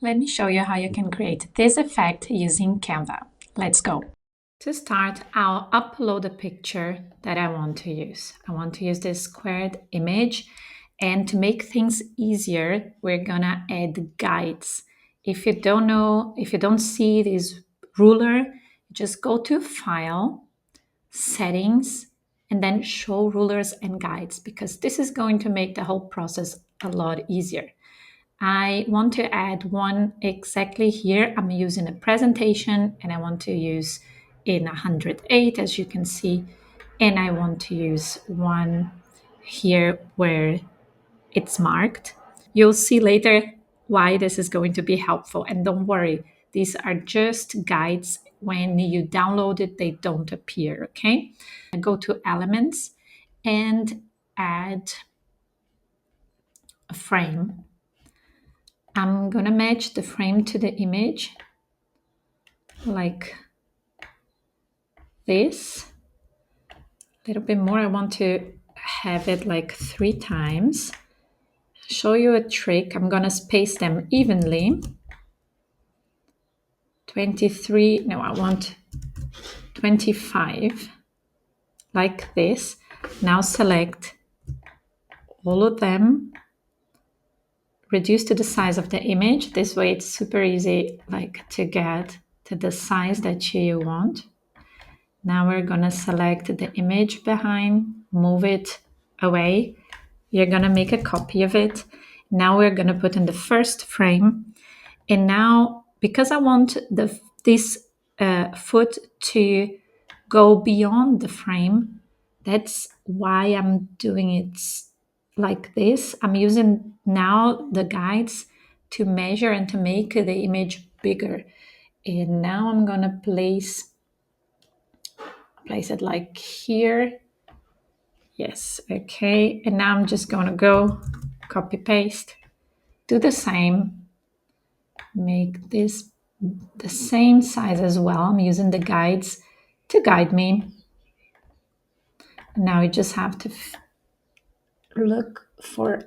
Let me show you how you can create this effect using Canva. Let's go. To start, I'll upload a picture that I want to use. I want to use this squared image, and to make things easier, we're gonna add guides. If you don't see this ruler, just go to File, Settings, and then Show Rulers and Guides, because this is going to make the whole process a lot easier. I want to add one exactly here. I'm using a presentation and I want to use in 108, as you can see, and I want to use one here where it's marked. You'll see later why this is going to be helpful. And don't worry, these are just guides. When you download it, they don't appear, okay? Go to Elements and add a frame. I'm gonna match the frame to the image like this. A little bit more. I want to have it like 3 times. Show you a trick. I'm gonna space them evenly. 23, no, I want 25, like this. Now select all of them, reduce to the size of the image. This way it's super easy like to get to the size that you want. Now we're gonna select the image behind, move it away. You're gonna make a copy of it. Now we're gonna put in the first frame. And now, because I want this foot to go beyond the frame, that's why I'm doing it like this. I'm using now the guides to measure and to make the image bigger. And now I'm gonna place it like here. Yes, okay. And now I'm just gonna go copy paste, do the same, make this the same size as well. I'm using the guides to guide me. Now you just have to look for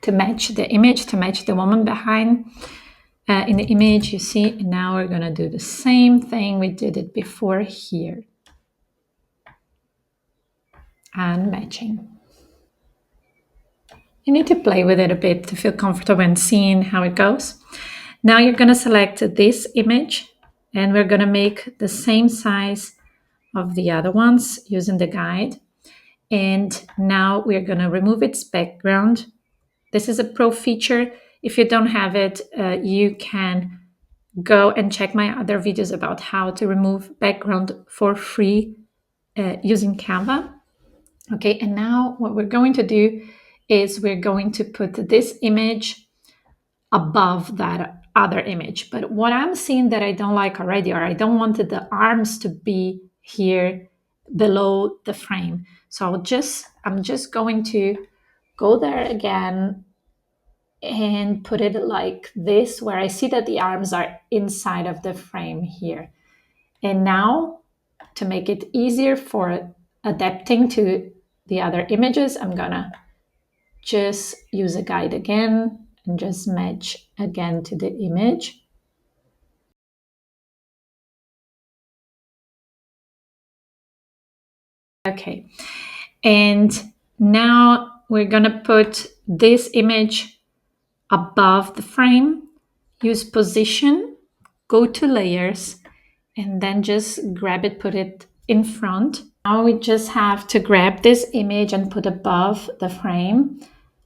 to match the image, to match the woman behind in the image, you see. And now we're gonna do the same thing we did it before here. And matching. You need to play with it a bit to feel comfortable and seeing how it goes. Now you're going to select this image and we're going to make the same size of the other ones using the guide. And now we're going to remove its background. This is a pro feature. If you don't have it, you can go and check my other videos about how to remove background for free using Canva. Okay, and now what we're going to do is we're going to put this image above that other image. But what I'm seeing that I don't like already, or I don't want the arms to be here below the frame. So I'm just going to go there again and put it like this, where I see that the arms are inside of the frame here. And now, to make it easier for adapting to the other images, I'm gonna just use a guide again and just match again to the image. Okay, and now we're gonna put this image above the frame, use position, go to layers, and then just grab it, put it in front. Now we just have to grab this image and put above the frame.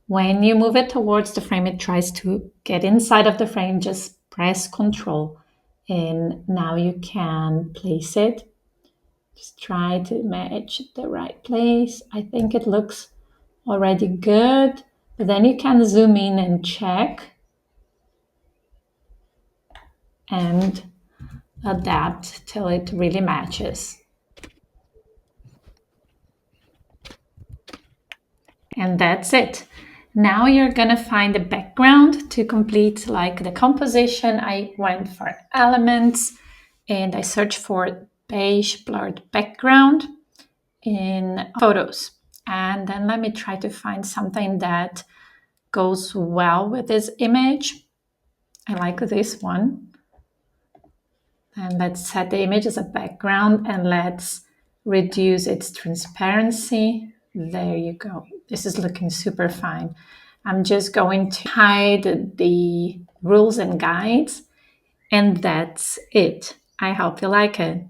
When you move it towards the frame, it tries to get inside of the frame. Just press Control, and now you can place it. Just try to match the right place. I think it looks already good, but then you can zoom in and check and adapt till it really matches. And that's it. Now you're gonna find a background to complete like the composition. I went for elements and I searched for beige blurred background in photos. And then let me try to find something that goes well with this image. I like this one. And let's set the image as a background and let's reduce its transparency. There you go. This is looking super fine. I'm just going to hide the rules and guides, and that's it. I hope you like it.